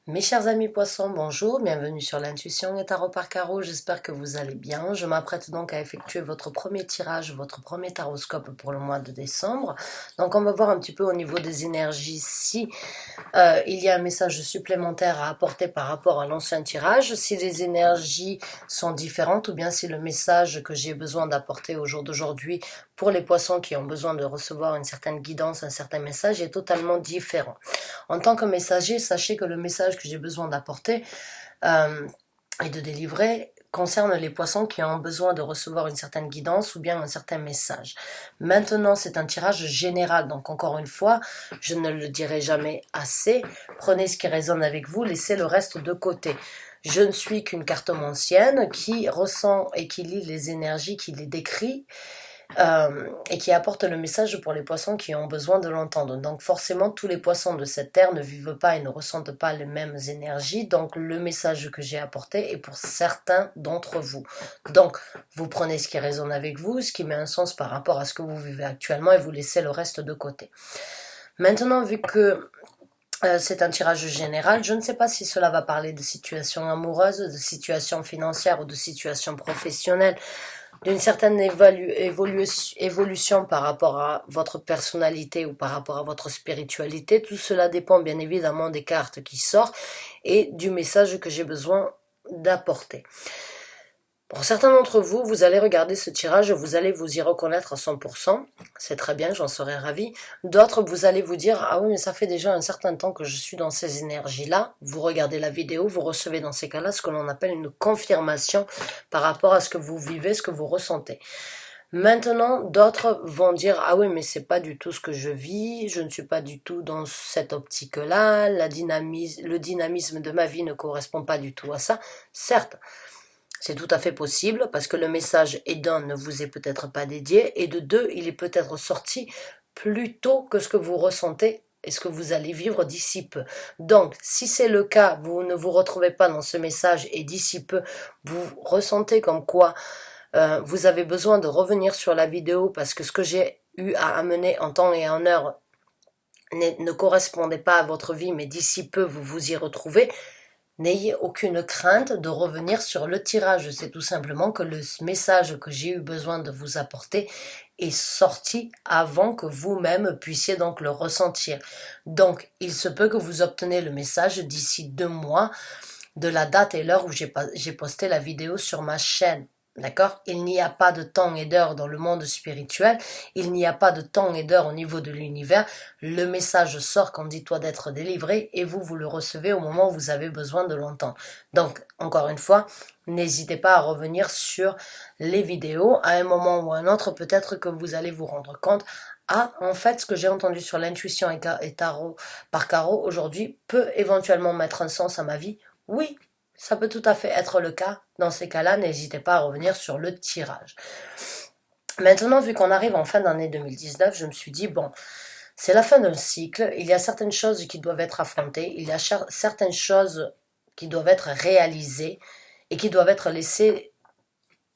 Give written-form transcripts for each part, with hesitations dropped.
Mes chers amis poissons, bonjour, bienvenue sur l'intuition et tarot par carreau, j'espère que vous allez bien. Je m'apprête donc à effectuer votre premier tirage, votre premier taroscope pour le mois de décembre. Donc on va voir un petit peu au niveau des énergies si il y a un message supplémentaire à apporter par rapport à l'ancien tirage, si les énergies sont différentes ou bien si le message que j'ai besoin d'apporter au jour d'aujourd'hui pour les poissons qui ont besoin de recevoir une certaine guidance, un certain message est totalement différent. En tant que messager, sachez que le message que j'ai besoin d'apporter et de délivrer concerne les poissons qui ont besoin de recevoir une certaine guidance ou bien un certain message. Maintenant, c'est un tirage général, donc encore une fois, je ne le dirai jamais assez. Prenez ce qui résonne avec vous, laissez le reste de côté. Je ne suis qu'une cartomancienne qui ressent et qui lit les énergies, qui les décrit, et qui apporte le message pour les poissons qui ont besoin de l'entendre. Donc forcément, tous les poissons de cette terre ne vivent pas et ne ressentent pas les mêmes énergies. Donc le message que j'ai apporté est pour certains d'entre vous. Donc vous prenez ce qui résonne avec vous, ce qui met un sens par rapport à ce que vous vivez actuellement et vous laissez le reste de côté. Maintenant, vu que c'est un tirage général, je ne sais pas si cela va parler de situations amoureuses, de situations financières ou de situations professionnelles, d'une certaine évolution par rapport à votre personnalité ou par rapport à votre spiritualité. Tout cela dépend bien évidemment des cartes qui sortent et du message que j'ai besoin d'apporter. Pour certains d'entre vous, vous allez regarder ce tirage, vous allez vous y reconnaître à 100%, c'est très bien, j'en serais ravie. D'autres, vous allez vous dire, ah oui, mais ça fait déjà un certain temps que je suis dans ces énergies-là. Vous regardez la vidéo, vous recevez dans ces cas-là ce que l'on appelle une confirmation par rapport à ce que vous vivez, ce que vous ressentez. Maintenant, d'autres vont dire, ah oui, mais c'est pas du tout ce que je vis, je ne suis pas du tout dans cette optique-là, le dynamisme de ma vie ne correspond pas du tout à ça. Certes, c'est tout à fait possible parce que le message est d'un, ne vous est peut-être pas dédié et de deux, il est peut-être sorti plus tôt que ce que vous ressentez et ce que vous allez vivre d'ici peu. Donc, si c'est le cas, vous ne vous retrouvez pas dans ce message et d'ici peu, vous ressentez comme quoi vous avez besoin de revenir sur la vidéo parce que ce que j'ai eu à amener en temps et en heure ne correspondait pas à votre vie, mais d'ici peu, vous vous y retrouvez. N'ayez aucune crainte de revenir sur le tirage, c'est tout simplement que le message que j'ai eu besoin de vous apporter est sorti avant que vous-même puissiez donc le ressentir. Donc, il se peut que vous obtenez le message d'ici 2 mois de la date et l'heure où j'ai posté la vidéo sur ma chaîne. D'accord? Il n'y a pas de temps et d'heure dans le monde spirituel, il n'y a pas de temps et d'heure au niveau de l'univers. Le message sort quand il doit d'être délivré et vous le recevez au moment où vous avez besoin de l'entendre. Donc, encore une fois, n'hésitez pas à revenir sur les vidéos. À un moment ou à un autre, peut-être que vous allez vous rendre compte, ah, en fait, ce que j'ai entendu sur l'intuition et tarot par carreau aujourd'hui peut éventuellement mettre un sens à ma vie. Oui, ça peut tout à fait être le cas. Dans ces cas-là, n'hésitez pas à revenir sur le tirage. Maintenant, vu qu'on arrive en fin d'année 2019, je me suis dit, bon, c'est la fin d'un cycle, il y a certaines choses qui doivent être affrontées, il y a certaines choses qui doivent être réalisées et qui doivent être laissées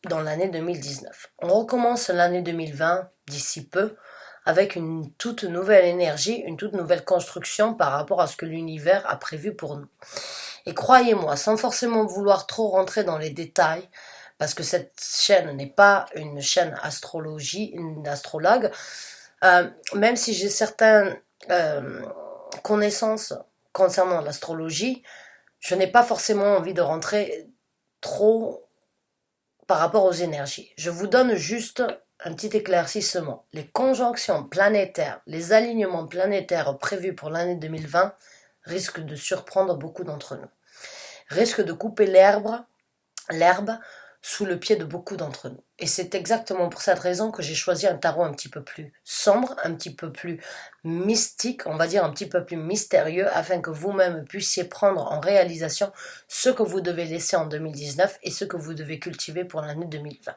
dans l'année 2019. On recommence l'année 2020 d'ici peu avec une toute nouvelle énergie, une toute nouvelle construction par rapport à ce que l'univers a prévu pour nous. Et croyez-moi, sans forcément vouloir trop rentrer dans les détails, parce que cette chaîne n'est pas une chaîne astrologie, une astrologue, même si j'ai certaines connaissances concernant l'astrologie, je n'ai pas forcément envie de rentrer trop par rapport aux énergies. Je vous donne juste un petit éclaircissement. Les conjonctions planétaires, les alignements planétaires prévus pour l'année 2020 risquent de surprendre beaucoup d'entre nous. Risquent de couper l'herbe sous le pied de beaucoup d'entre nous. Et c'est exactement pour cette raison que j'ai choisi un tarot un petit peu plus sombre, un petit peu plus mystique, on va dire un petit peu plus mystérieux, afin que vous-même puissiez prendre en réalisation ce que vous devez laisser en 2019 et ce que vous devez cultiver pour l'année 2020.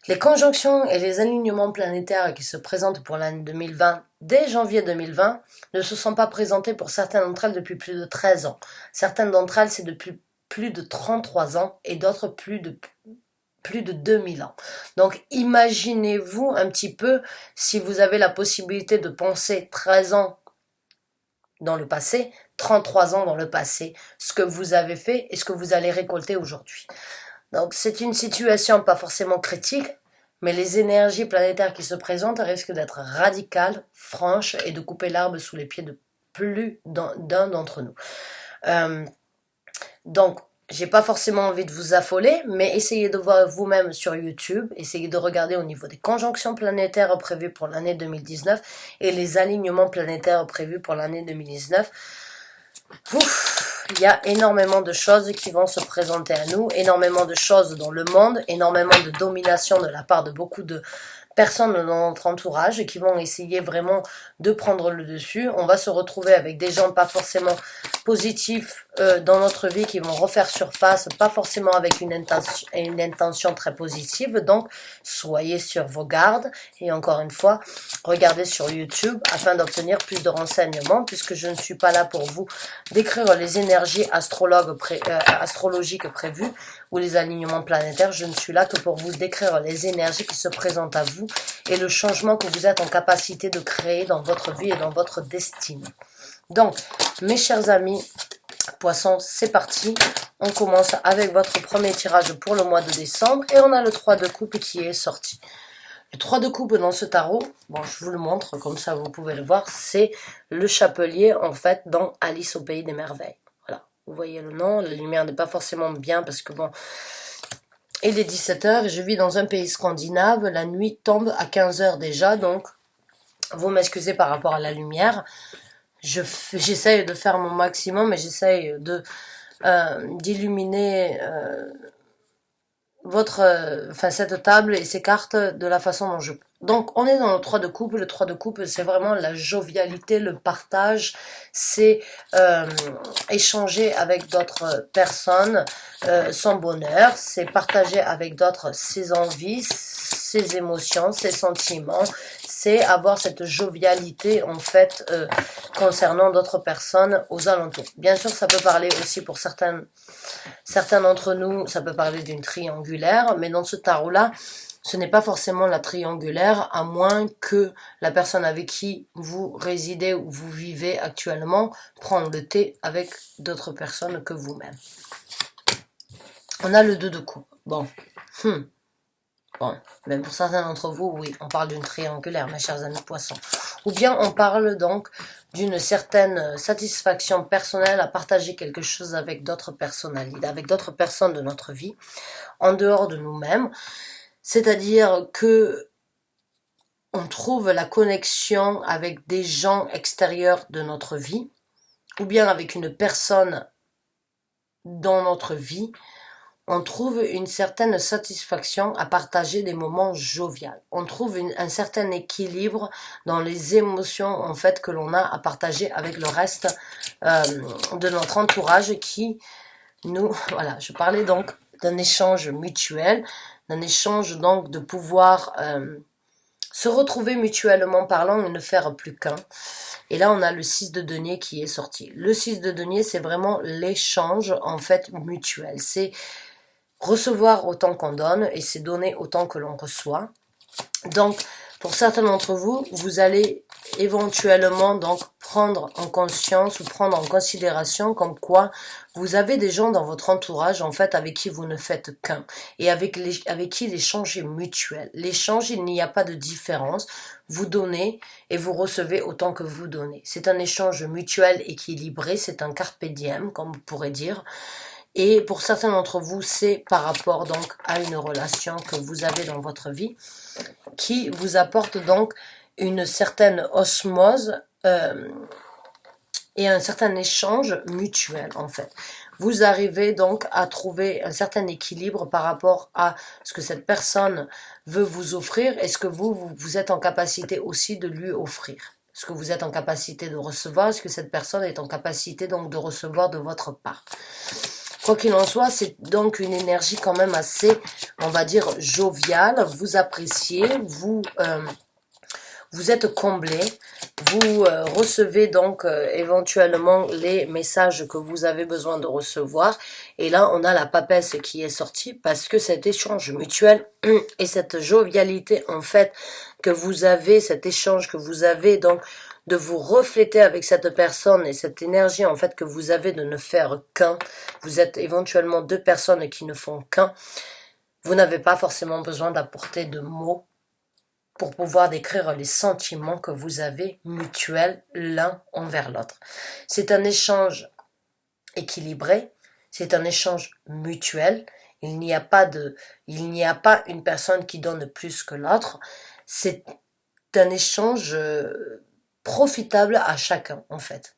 Les conjonctions et les alignements planétaires qui se présentent pour l'année 2020, dès janvier 2020, ne se sont pas présentés pour certaines d'entre elles depuis plus de 13 ans. Certaines d'entre elles, c'est depuis plus de 33 ans et d'autres plus de 2000 ans. Donc imaginez-vous un petit peu, si vous avez la possibilité de penser 13 ans dans le passé, 33 ans dans le passé, ce que vous avez fait et ce que vous allez récolter aujourd'hui. Donc c'est une situation pas forcément critique, mais les énergies planétaires qui se présentent risquent d'être radicales, franches et de couper l'arbre sous les pieds de plus d'un d'entre nous. Donc, j'ai pas forcément envie de vous affoler, mais essayez de voir vous-même sur YouTube, essayez de regarder au niveau des conjonctions planétaires prévues pour l'année 2019 et les alignements planétaires prévus pour l'année 2019. Ouf, il y a énormément de choses qui vont se présenter à nous, énormément de choses dans le monde, énormément de domination de la part de beaucoup de personnes dans notre entourage qui vont essayer vraiment de prendre le dessus. On va se retrouver avec des gens pas forcément positifs dans notre vie qui vont refaire surface, pas forcément avec une intention très positive. Donc, soyez sur vos gardes et encore une fois, regardez sur YouTube afin d'obtenir plus de renseignements puisque je ne suis pas là pour vous décrire les énergies astrologiques prévues ou les alignements planétaires. Je ne suis là que pour vous décrire les énergies qui se présentent à vous et le changement que vous êtes en capacité de créer dans votre vie et dans votre destinée. Donc, mes chers amis, Poissons, c'est parti. On commence avec votre premier tirage pour le mois de décembre et on a le 3 de coupe qui est sorti. Le 3 de coupe dans ce tarot, bon, je vous le montre, comme ça vous pouvez le voir, c'est le chapelier, en fait, dans Alice au Pays des Merveilles. Voilà, vous voyez le nom, la lumière n'est pas forcément bien parce que bon, il est 17h et je vis dans un pays scandinave, la nuit tombe à 15h déjà, donc vous m'excusez par rapport à la lumière. J'essaye de faire mon maximum, mais j'essaye de d'illuminer cette table et ces cartes de la façon dont je peux. Donc, on est dans le 3 de coupe. Le 3 de coupe, c'est vraiment la jovialité, le partage. C'est échanger avec d'autres personnes son bonheur. C'est partager avec d'autres ses envies, ses émotions, ses sentiments. C'est avoir cette jovialité, en fait, concernant d'autres personnes aux alentours. Bien sûr, ça peut parler aussi pour certains d'entre nous, ça peut parler d'une triangulaire, mais dans ce tarot-là, ce n'est pas forcément la triangulaire, à moins que la personne avec qui vous résidez ou vous vivez actuellement prenne le thé avec d'autres personnes que vous-même. On a le 2 de coupe. Bon, même pour certains d'entre vous, oui, on parle d'une triangulaire, mes chers amis poissons. Ou bien on parle donc d'une certaine satisfaction personnelle à partager quelque chose avec d'autres personnalités, avec d'autres personnes de notre vie, en dehors de nous-mêmes. C'est-à-dire que on trouve la connexion avec des gens extérieurs de notre vie, ou bien avec une personne dans notre vie. On trouve une certaine satisfaction à partager des moments joviaux. On trouve un certain équilibre dans les émotions en fait que l'on a à partager avec le reste de notre entourage qui nous... Voilà, je parlais donc d'un échange mutuel, d'un échange donc de pouvoir se retrouver mutuellement parlant et ne faire plus qu'un. Et là, on a le 6 de denier qui est sorti. Le 6 de denier, c'est vraiment l'échange en fait mutuel. C'est recevoir autant qu'on donne et c'est donner autant que l'on reçoit. Donc, pour certains d'entre vous, vous allez éventuellement donc prendre en conscience ou prendre en considération comme quoi vous avez des gens dans votre entourage en fait avec qui vous ne faites qu'un et avec qui l'échange est mutuel. L'échange, il n'y a pas de différence. Vous donnez et vous recevez autant que vous donnez. C'est un échange mutuel équilibré, c'est un carpe diem comme on pourrait dire. Et pour certains d'entre vous, c'est par rapport donc à une relation que vous avez dans votre vie qui vous apporte donc une certaine osmose et un certain échange mutuel en fait. Vous arrivez donc à trouver un certain équilibre par rapport à ce que cette personne veut vous offrir et ce que vous êtes en capacité aussi de lui offrir. Est-ce que vous êtes en capacité de recevoir? Est-ce que cette personne est en capacité donc de recevoir de votre part? Quoi qu'il en soit, c'est donc une énergie quand même assez, on va dire, joviale. Vous appréciez, vous êtes comblé, vous recevez donc éventuellement les messages que vous avez besoin de recevoir. Et là, on a la papesse qui est sortie parce que cet échange mutuel et cette jovialité en fait que vous avez, cet échange que vous avez donc de vous refléter avec cette personne et cette énergie en fait que vous avez de ne faire qu'un. Vous êtes éventuellement deux personnes qui ne font qu'un. Vous n'avez pas forcément besoin d'apporter de mots pour pouvoir décrire les sentiments que vous avez mutuels l'un envers l'autre. C'est un échange équilibré, c'est un échange mutuel. Il n'y a pas une personne qui donne plus que l'autre. C'est un échange profitable à chacun, en fait.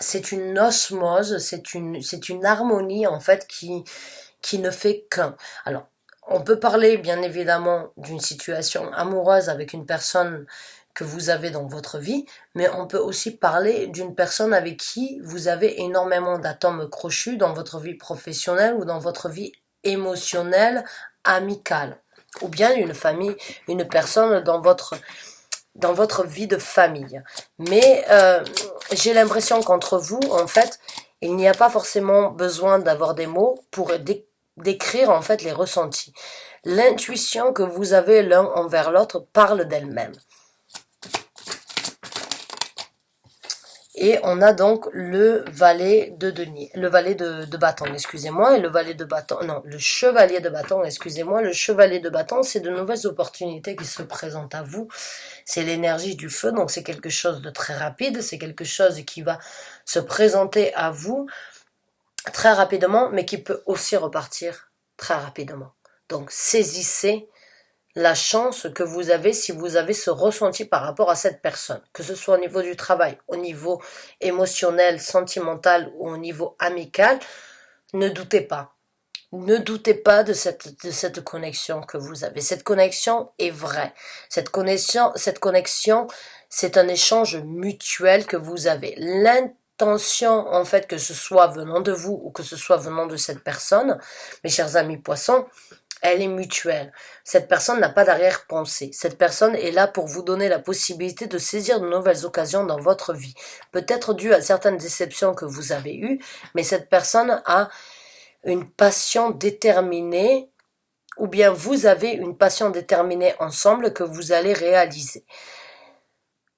C'est une osmose, c'est une harmonie, en fait, qui ne fait qu'un. Alors, on peut parler, bien évidemment, d'une situation amoureuse avec une personne que vous avez dans votre vie, mais on peut aussi parler d'une personne avec qui vous avez énormément d'atomes crochus dans votre vie professionnelle ou dans votre vie émotionnelle, amicale, ou bien une personne dans votre vie de famille. Mais j'ai l'impression qu'entre vous, en fait, il n'y a pas forcément besoin d'avoir des mots pour décrire en fait les ressentis. L'intuition que vous avez l'un envers l'autre parle d'elle-même. Et on a donc le valet de denier, le valet de bâton, excusez-moi, et le valet de bâton, non, le chevalier de bâton, excusez-moi, le chevalier de bâton, c'est de nouvelles opportunités qui se présentent à vous. C'est l'énergie du feu, donc c'est quelque chose de très rapide, c'est quelque chose qui va se présenter à vous très rapidement, mais qui peut aussi repartir très rapidement. Donc saisissez la chance que vous avez si vous avez ce ressenti par rapport à cette personne, que ce soit au niveau du travail, au niveau émotionnel, sentimental ou au niveau amical, ne doutez pas. Ne doutez pas de cette connexion que vous avez. Cette connexion est vraie. Cette connexion, c'est un échange mutuel que vous avez. L'intention, en fait, que ce soit venant de vous ou que ce soit venant de cette personne, mes chers amis poissons, elle est mutuelle. Cette personne n'a pas d'arrière-pensée. Cette personne est là pour vous donner la possibilité de saisir de nouvelles occasions dans votre vie. Peut-être dû à certaines déceptions que vous avez eues, mais cette personne a une passion déterminée, ou bien vous avez une passion déterminée ensemble que vous allez réaliser.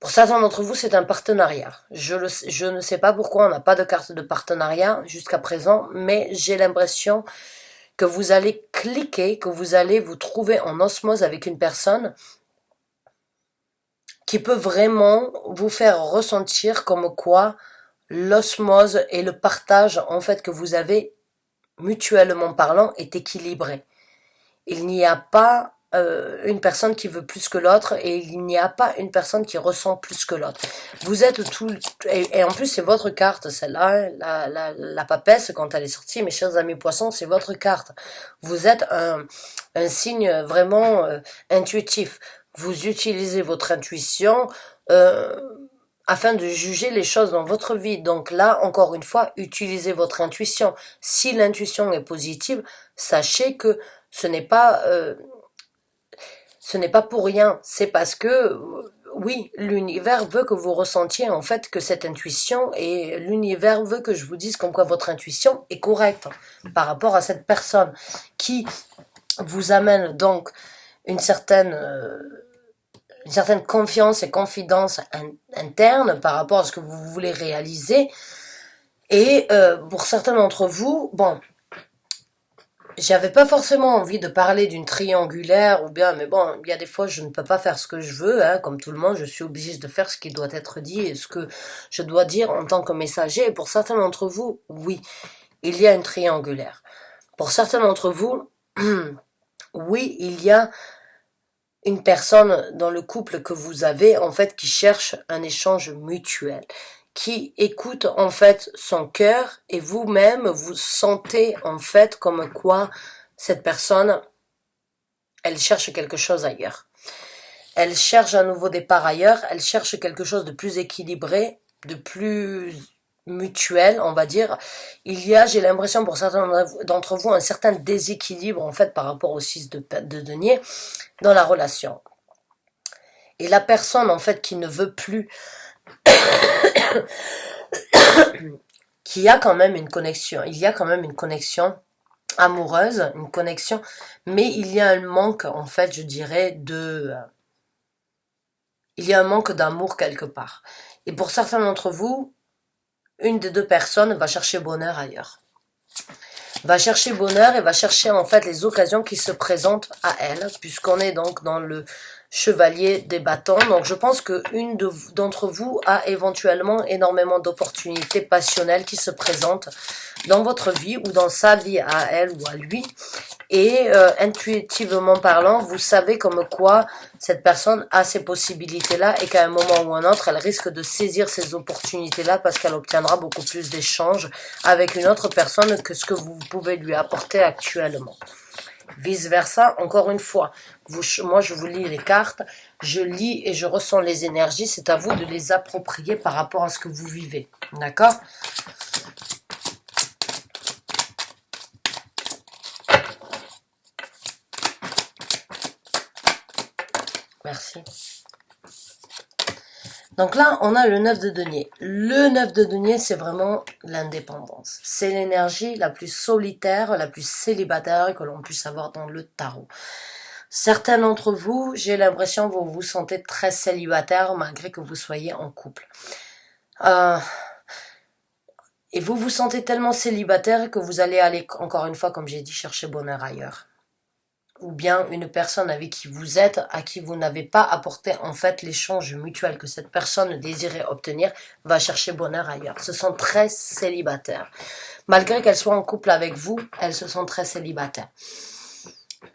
Pour certains d'entre vous, c'est un partenariat. Je ne sais pas pourquoi on n'a pas de carte de partenariat jusqu'à présent, mais j'ai l'impression que vous allez cliquer, que vous allez vous trouver en osmose avec une personne qui peut vraiment vous faire ressentir comme quoi l'osmose et le partage en fait que vous avez mutuellement parlant est équilibré. Il n'y a pas une personne qui veut plus que l'autre et il n'y a pas une personne qui ressent plus que l'autre. Vous êtes tout et en plus c'est votre carte celle-là, la papesse quand elle est sortie, mes chers amis poissons, c'est votre carte. Vous êtes un signe vraiment intuitif. Vous utilisez votre intuition afin de juger les choses dans votre vie. Donc là, encore une fois, utilisez votre intuition. Si l'intuition est positive, sachez que ce n'est pas pour rien. C'est parce que, oui, l'univers veut que vous ressentiez en fait que cette intuition, et l'univers veut que je vous dise comme quoi votre intuition est correcte par rapport à cette personne qui vous amène donc une certaine confiance et confidence interne par rapport à ce que vous voulez réaliser. Et pour certains d'entre vous, bon, j'avais pas forcément envie de parler d'une triangulaire ou bien, mais bon, il y a des fois je ne peux pas faire ce que je veux, hein, comme tout le monde, je suis obligée de faire ce qui doit être dit et ce que je dois dire en tant que messager. Et pour certains d'entre vous, oui, il y a une triangulaire. Pour certains d'entre vous, oui, il y a une personne dans le couple que vous avez, en fait, qui cherche un échange mutuel, qui écoute, en fait, son cœur, et vous-même, vous sentez, en fait, comme quoi cette personne, elle cherche quelque chose ailleurs. Elle cherche un nouveau départ ailleurs, elle cherche quelque chose de plus équilibré, de plus mutuel, on va dire. Il y a, j'ai l'impression pour certains d'entre vous, un certain déséquilibre, en fait, par rapport au 6 de denier dans la relation. Et la personne, en fait, qui ne veut plus, qui a quand même une connexion, il y a quand même une connexion amoureuse, une connexion, mais il y a un manque, en fait, je dirais, il y a un manque d'amour quelque part. Et pour certains d'entre vous, une des deux personnes va chercher bonheur ailleurs. Va chercher bonheur et va chercher en fait les occasions qui se présentent à elle, puisqu'on est donc dans le chevalier des bâtons. Donc je pense qu'une d'entre vous a éventuellement énormément d'opportunités passionnelles qui se présentent dans votre vie ou dans sa vie à elle ou à lui. Et intuitivement parlant, vous savez comme quoi cette personne a ces possibilités-là et qu'à un moment ou un autre, elle risque de saisir ces opportunités-là parce qu'elle obtiendra beaucoup plus d'échanges avec une autre personne que ce que vous pouvez lui apporter actuellement. Vice versa, encore une fois, moi je vous lis les cartes, je lis et je ressens les énergies, c'est à vous de les approprier par rapport à ce que vous vivez. D'accord ? Merci. Donc là, on a le 9 de denier. Le 9 de denier, c'est vraiment l'indépendance. C'est l'énergie la plus solitaire, la plus célibataire que l'on puisse avoir dans le tarot. Certains d'entre vous, j'ai l'impression que vous vous sentez très célibataire malgré que vous soyez en couple. Et vous vous sentez tellement célibataire que vous allez aller, encore une fois, comme j'ai dit, chercher bonheur ailleurs. Ou bien une personne avec qui vous êtes, à qui vous n'avez pas apporté en fait l'échange mutuel que cette personne désirait obtenir, va chercher bonheur ailleurs. Se sent très célibataire. Malgré qu'elle soit en couple avec vous, elle se sent très célibataire.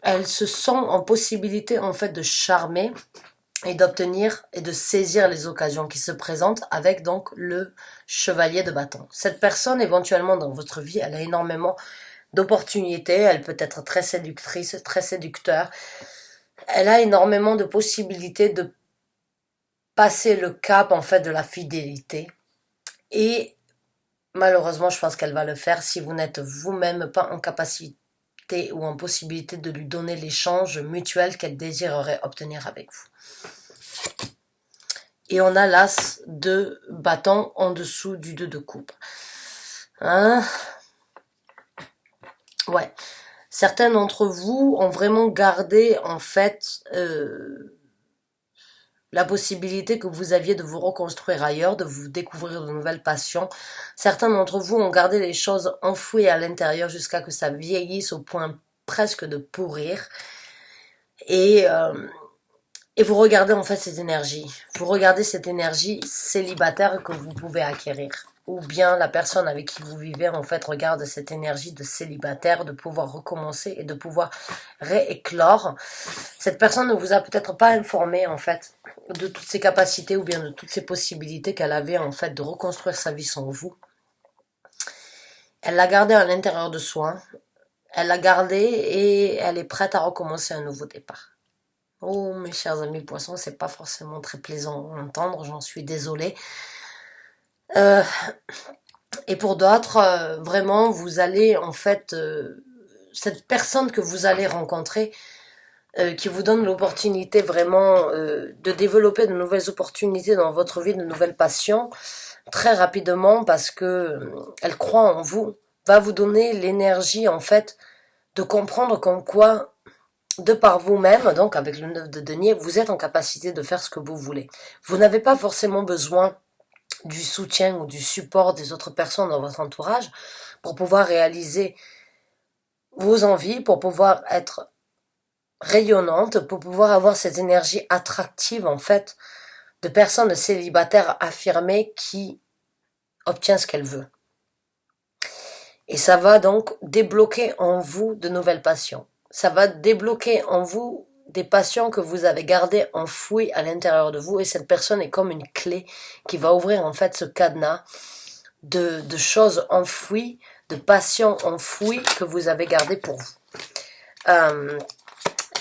Elle se sent en possibilité en fait de charmer et d'obtenir et de saisir les occasions qui se présentent avec donc le chevalier de bâton. Cette personne éventuellement dans votre vie, elle a énormément d'opportunités, elle peut être très séductrice, très séducteur. Elle a énormément de possibilités de passer le cap en fait de la fidélité. Et malheureusement, je pense qu'elle va le faire si vous n'êtes vous-même pas en capacité ou en possibilité de lui donner l'échange mutuel qu'elle désirerait obtenir avec vous. Et on a l'as de bâton en dessous du 2 de coupe. Ouais. Certains d'entre vous ont vraiment gardé en fait la possibilité que vous aviez de vous reconstruire ailleurs, de vous découvrir de nouvelles passions. Certains d'entre vous ont gardé les choses enfouies à l'intérieur jusqu'à que ça vieillisse au point presque de pourrir. Et vous regardez en fait cette énergie. Vous regardez cette énergie célibataire que vous pouvez acquérir. Ou bien la personne avec qui vous vivez en fait regarde cette énergie de célibataire, de pouvoir recommencer et de pouvoir rééclore. Cette personne ne vous a peut-être pas informé en fait de toutes ses capacités ou bien de toutes ses possibilités qu'elle avait en fait de reconstruire sa vie sans vous. Elle l'a gardée à l'intérieur de soi. Elle l'a gardée et elle est prête à recommencer un nouveau départ. Oh mes chers amis poissons, c'est pas forcément très plaisant à entendre, j'en suis désolée. Et pour d'autres, vraiment, vous allez en fait, cette personne que vous allez rencontrer, qui vous donne l'opportunité vraiment de développer de nouvelles opportunités dans votre vie, de nouvelles passions, très rapidement parce que elle croit en vous, va vous donner l'énergie en fait de comprendre comme quoi, de par vous-même, donc avec le 9 de denier, vous êtes en capacité de faire ce que vous voulez. Vous n'avez pas forcément besoin du soutien ou du support des autres personnes dans votre entourage pour pouvoir réaliser vos envies, pour pouvoir être rayonnante, pour pouvoir avoir cette énergie attractive en fait de personnes célibataires affirmées qui obtient ce qu'elle veut. Et ça va donc débloquer en vous de nouvelles passions. Ça va débloquer en vous des passions que vous avez gardées enfouies à l'intérieur de vous et cette personne est comme une clé qui va ouvrir en fait ce cadenas de choses enfouies, de passions enfouies que vous avez gardées pour vous.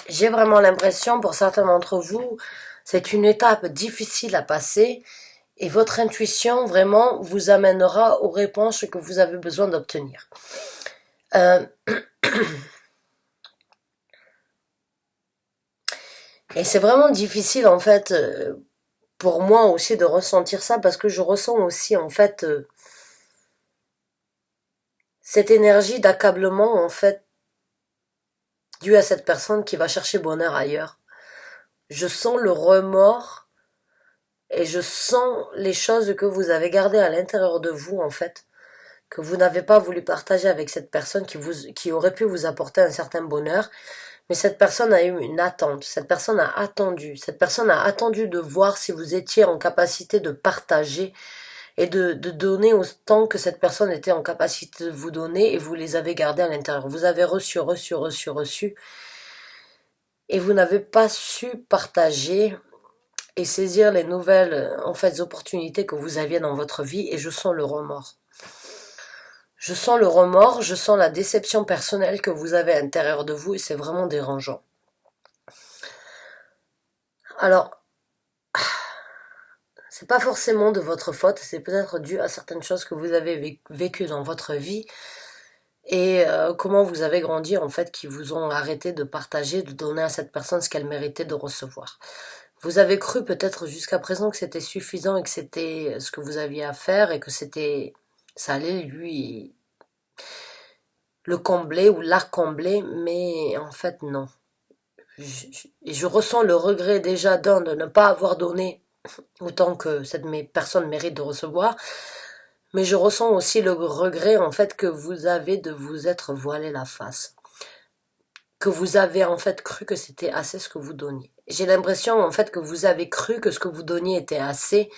J'ai vraiment l'impression, pour certains d'entre vous, c'est une étape difficile à passer et votre intuition vraiment vous amènera aux réponses que vous avez besoin d'obtenir. Et c'est vraiment difficile en fait pour moi aussi de ressentir ça parce que je ressens aussi en fait cette énergie d'accablement en fait due à cette personne qui va chercher bonheur ailleurs. Je sens le remords Et je sens les choses que vous avez gardées à l'intérieur de vous, en fait, que vous n'avez pas voulu partager avec cette personne qui aurait pu vous apporter un certain bonheur. Mais cette personne a eu une attente, cette personne a attendu de voir si vous étiez en capacité de partager et de donner autant que cette personne était en capacité de vous donner, et vous les avez gardés à l'intérieur. Vous avez reçu, et vous n'avez pas su partager et saisir les nouvelles, en fait, opportunités que vous aviez dans votre vie, et je sens le remords. Je sens le remords, je sens la déception personnelle que vous avez à l'intérieur de vous, et c'est vraiment dérangeant. Alors, c'est pas forcément de votre faute, c'est peut-être dû à certaines choses que vous avez vécues dans votre vie, et comment vous avez grandi, en fait, qui vous ont arrêté de partager, de donner à cette personne ce qu'elle méritait de recevoir. Vous avez cru peut-être jusqu'à présent que c'était suffisant et que c'était ce que vous aviez à faire, et que ça allait lui le combler ou la combler, mais en fait non. Je ressens le regret déjà de ne pas avoir donné autant que cette personne mérite de recevoir, mais je ressens aussi le regret, en fait, que vous avez de vous être voilé la face, que vous avez en fait cru que c'était assez ce que vous donniez. J'ai l'impression, en fait, que vous avez cru que ce que vous donniez était assez,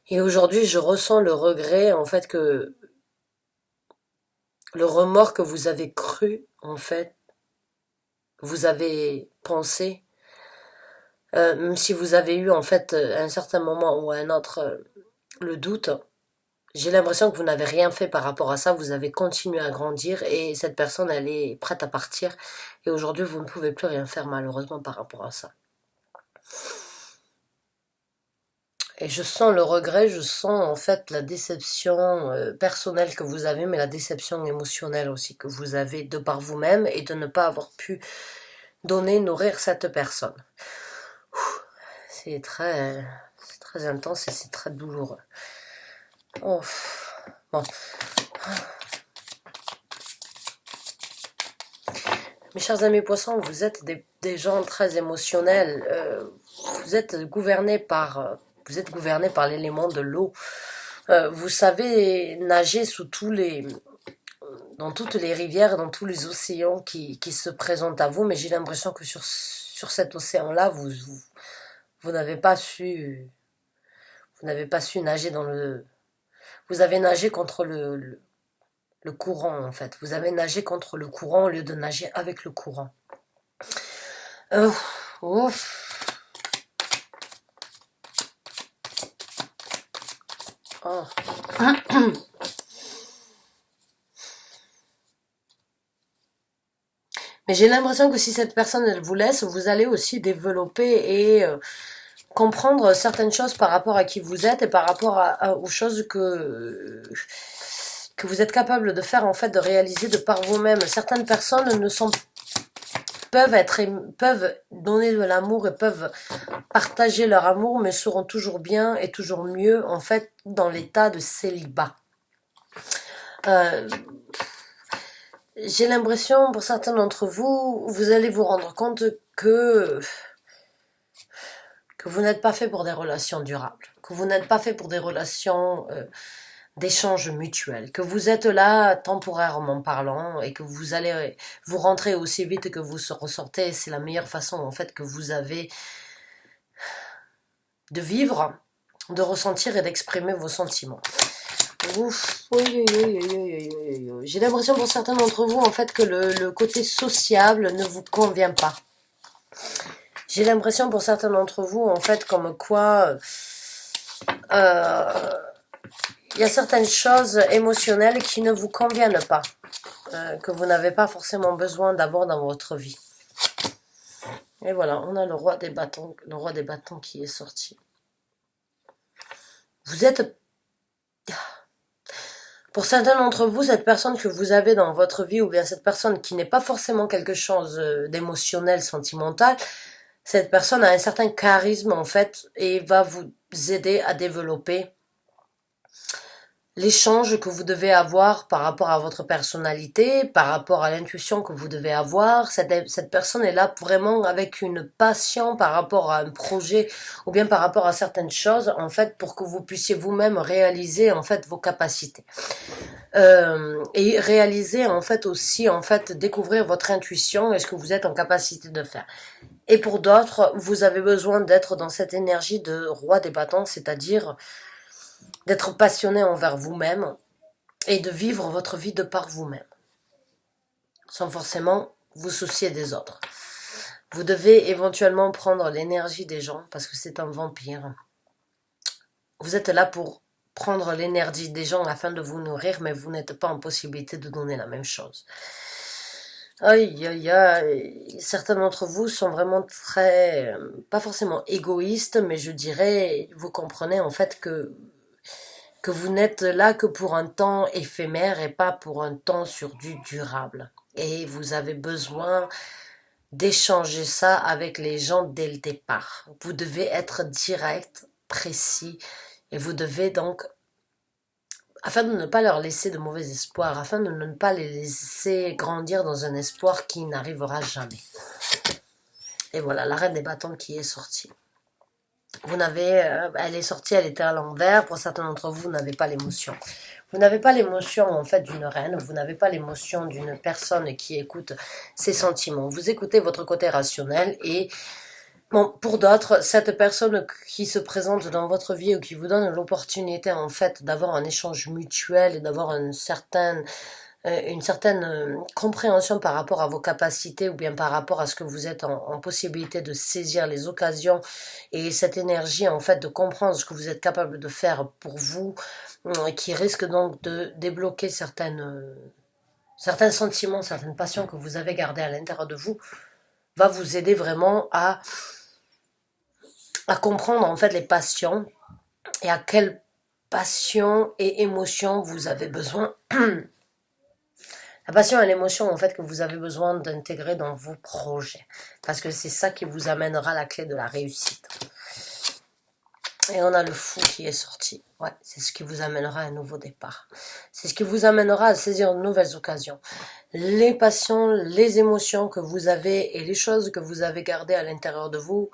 et aujourd'hui je ressens le regret, en fait, que le remords que vous avez cru, en fait, vous avez pensé, même si vous avez eu, en fait, à un certain moment ou à un autre, le doute. J'ai l'impression que vous n'avez rien fait par rapport à ça, vous avez continué à grandir, et cette personne, elle est prête à partir, et aujourd'hui vous ne pouvez plus rien faire, malheureusement, par rapport à ça. Et je sens le regret, je sens, en fait, la déception personnelle que vous avez, mais la déception émotionnelle aussi que vous avez de par vous-même, et de ne pas avoir pu donner, nourrir cette personne. C'est très intense et c'est très douloureux. Oh, bon. Mes chers amis poissons, vous êtes des gens très émotionnels. Vous êtes gouvernés par l'élément de l'eau. Vous savez nager dans toutes les rivières, dans tous les océans qui se présentent à vous, mais j'ai l'impression que sur cet océan-là, vous n'avez pas su nager vous avez nagé contre le courant, en fait. Vous avez nagé contre le courant au lieu de nager avec le courant. Ouf. Oh. Mais j'ai l'impression que si cette personne, elle vous laisse, vous allez aussi développer et comprendre certaines choses par rapport à qui vous êtes, et par rapport aux choses que vous êtes capable de faire, en fait, de réaliser de par vous-même. Certaines personnes peuvent donner de l'amour et peuvent partager leur amour, mais seront toujours bien et toujours mieux, en fait, dans l'état de célibat. J'ai l'impression, pour certains d'entre vous, vous allez vous rendre compte que vous n'êtes pas fait pour des relations durables, que vous n'êtes pas fait pour des relations d'échange mutuel, que vous êtes là temporairement parlant, et que vous allez vous rentrer aussi vite que vous ressortez. C'est la meilleure façon, en fait, que vous avez de vivre, de ressentir et d'exprimer vos sentiments. Ouf, j'ai l'impression pour certains d'entre vous, en fait, que le côté sociable ne vous convient pas. J'ai l'impression pour certains d'entre vous, en fait, comme quoi il y a certaines choses émotionnelles qui ne vous conviennent pas, que vous n'avez pas forcément besoin d'avoir dans votre vie. Et voilà, on a le roi des bâtons qui est sorti. Vous êtes... Pour certains d'entre vous, cette personne que vous avez dans votre vie, ou bien cette personne qui n'est pas forcément quelque chose d'émotionnel, sentimental, cette personne a un certain charisme, en fait, et va vous aider à développer l'échange que vous devez avoir par rapport à votre personnalité, par rapport à l'intuition que vous devez avoir. Cette personne est là vraiment avec une passion par rapport à un projet ou bien par rapport à certaines choses, en fait, pour que vous puissiez vous-même réaliser, en fait, vos capacités. Et réaliser, en fait, aussi, en fait, découvrir votre intuition et ce que vous êtes en capacité de faire. Et pour d'autres, vous avez besoin d'être dans cette énergie de roi des bâtons, c'est-à-dire d'être passionné envers vous-même et de vivre votre vie de par vous-même, sans forcément vous soucier des autres. Vous devez éventuellement prendre l'énergie des gens, parce que c'est un vampire. Vous êtes là pour prendre l'énergie des gens afin de vous nourrir, mais vous n'êtes pas en possibilité de donner la même chose. Aïe, aïe, aïe. Certains d'entre vous sont vraiment très, pas forcément égoïstes, mais je dirais, vous comprenez en fait que vous n'êtes là que pour un temps éphémère et pas pour un temps sur du durable. Et vous avez besoin d'échanger ça avec les gens dès le départ. Vous devez être direct, précis, et vous devez donc, afin de ne pas leur laisser de mauvais espoirs, afin de ne pas les laisser grandir dans un espoir qui n'arrivera jamais. Et voilà, la reine des bâtons qui est sortie. Elle est sortie, elle était à l'envers. Pour certains d'entre vous, vous n'avez pas l'émotion. Vous n'avez pas l'émotion en fait d'une reine. Vous n'avez pas l'émotion d'une personne qui écoute ses sentiments. Vous écoutez votre côté rationnel et bon, pour d'autres, cette personne qui se présente dans votre vie ou qui vous donne l'opportunité en fait d'avoir un échange mutuel et d'avoir une certaine compréhension par rapport à vos capacités ou bien par rapport à ce que vous êtes en possibilité de saisir les occasions et cette énergie en fait de comprendre ce que vous êtes capable de faire pour vous, qui risque donc de débloquer certains sentiments, certaines passions que vous avez gardées à l'intérieur de vous, va vous aider vraiment à comprendre en fait les passions et à quelle passion et émotion vous avez besoin. La passion et l'émotion, en fait, que vous avez besoin d'intégrer dans vos projets. Parce que c'est ça qui vous amènera la clé de la réussite. Et on a le fou qui est sorti. Ouais, c'est ce qui vous amènera à un nouveau départ. C'est ce qui vous amènera à saisir de nouvelles occasions. Les passions, les émotions que vous avez et les choses que vous avez gardées à l'intérieur de vous,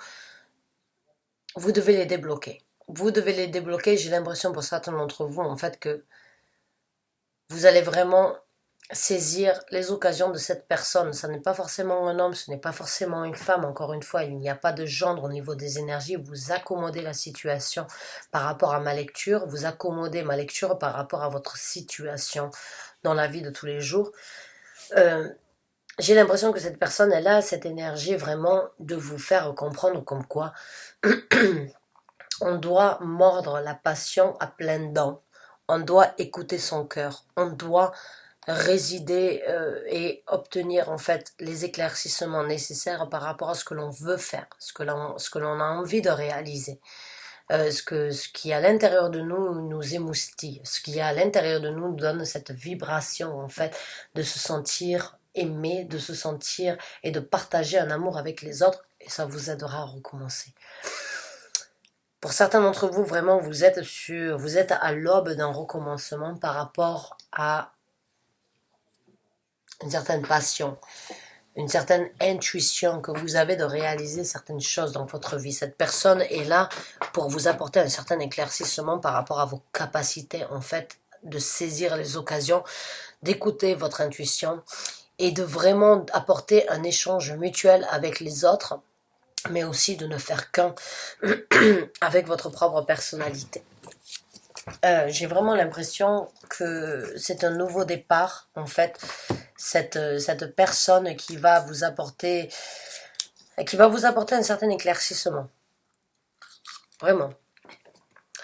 vous devez les débloquer. Vous devez les débloquer. J'ai l'impression pour certains d'entre vous, en fait, que vous allez vraiment saisir les occasions de cette personne. Ce n'est pas forcément un homme, ce n'est pas forcément une femme. Encore une fois, il n'y a pas de genre au niveau des énergies. Vous accommodez la situation par rapport à ma lecture. Vous accommodez ma lecture par rapport à votre situation dans la vie de tous les jours. J'ai l'impression que cette personne, elle a cette énergie vraiment de vous faire comprendre comme quoi on doit mordre la passion à pleines dents. On doit écouter son cœur. On doit résider et obtenir en fait les éclaircissements nécessaires par rapport à ce que l'on veut faire, ce que l'on a envie de réaliser, ce qui à l'intérieur de nous nous émoustille, ce qui à l'intérieur de nous donne cette vibration en fait de se sentir aimé, de se sentir et de partager un amour avec les autres, et ça vous aidera à recommencer. Pour certains d'entre vous, vraiment, vous êtes à l'aube d'un recommencement par rapport à une certaine passion, une certaine intuition que vous avez de réaliser certaines choses dans votre vie. Cette personne est là pour vous apporter un certain éclaircissement par rapport à vos capacités, en fait, de saisir les occasions, d'écouter votre intuition et de vraiment apporter un échange mutuel avec les autres, mais aussi de ne faire qu'un avec votre propre personnalité. J'ai vraiment l'impression que c'est un nouveau départ, en fait, cette personne qui va vous apporter un certain éclaircissement. Vraiment.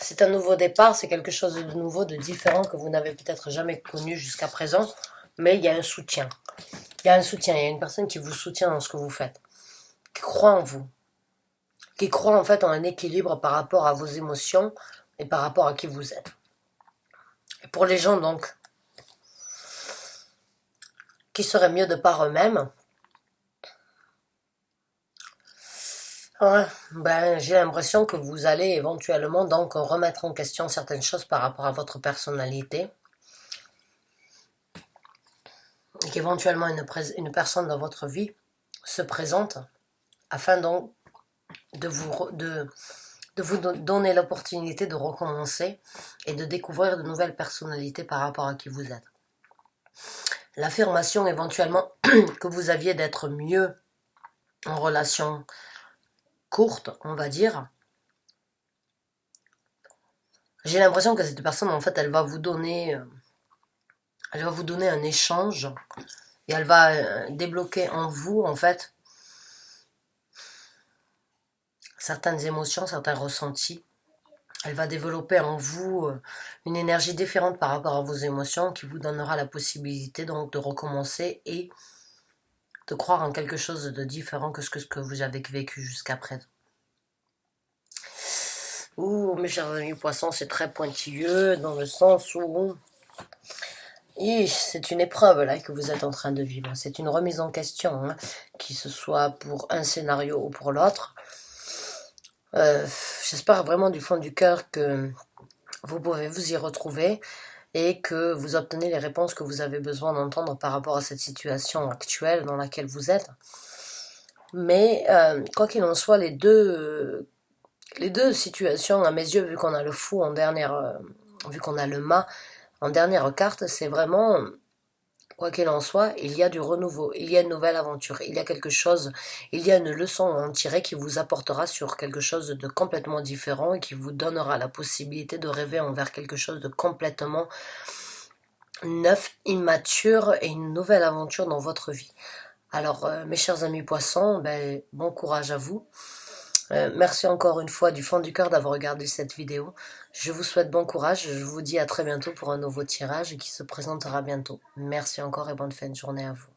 C'est un nouveau départ, c'est quelque chose de nouveau, de différent que vous n'avez peut-être jamais connu jusqu'à présent, mais il y a un soutien. Il y a un soutien, il y a une personne qui vous soutient dans ce que vous faites, qui croit en vous, qui croit en fait en un équilibre par rapport à vos émotions et par rapport à qui vous êtes. Et pour les gens donc qui seraient mieux de par eux-mêmes, Ouais, ben, j'ai l'impression que vous allez éventuellement donc remettre en question certaines choses par rapport à votre personnalité et qu'éventuellement une personne dans votre vie se présente afin donc de vous donner l'opportunité de recommencer et de découvrir de nouvelles personnalités par rapport à qui vous êtes. L'affirmation éventuellement que vous aviez d'être mieux en relation courte, on va dire, j'ai l'impression que cette personne, en fait, elle va vous donner un échange et elle va débloquer en vous, en fait, certaines émotions, certains ressentis. Elle va développer en vous une énergie différente par rapport à vos émotions qui vous donnera la possibilité donc de recommencer et de croire en quelque chose de différent que ce que vous avez vécu jusqu'à présent. Ouh, mes chers amis poissons, c'est très pointilleux dans le sens où c'est une épreuve là que vous êtes en train de vivre. C'est une remise en question, hein, qui ce soit pour un scénario ou pour l'autre. J'espère vraiment du fond du cœur que vous pouvez vous y retrouver et que vous obtenez les réponses que vous avez besoin d'entendre par rapport à cette situation actuelle dans laquelle vous êtes. Mais quoi qu'il en soit, les deux situations, à mes yeux, vu qu'on a le fou en dernière, vu qu'on a le mât en dernière carte, c'est vraiment, quoi qu'il en soit, il y a du renouveau, il y a une nouvelle aventure, il y a quelque chose, il y a une leçon à en tirer qui vous apportera sur quelque chose de complètement différent et qui vous donnera la possibilité de rêver envers quelque chose de complètement neuf, immature et une nouvelle aventure dans votre vie. Alors, mes chers amis poissons, ben, bon courage à vous. Merci encore une fois du fond du cœur d'avoir regardé cette vidéo. Je vous souhaite bon courage. Je vous dis à très bientôt pour un nouveau tirage qui se présentera bientôt. Merci encore et bonne fin de journée à vous.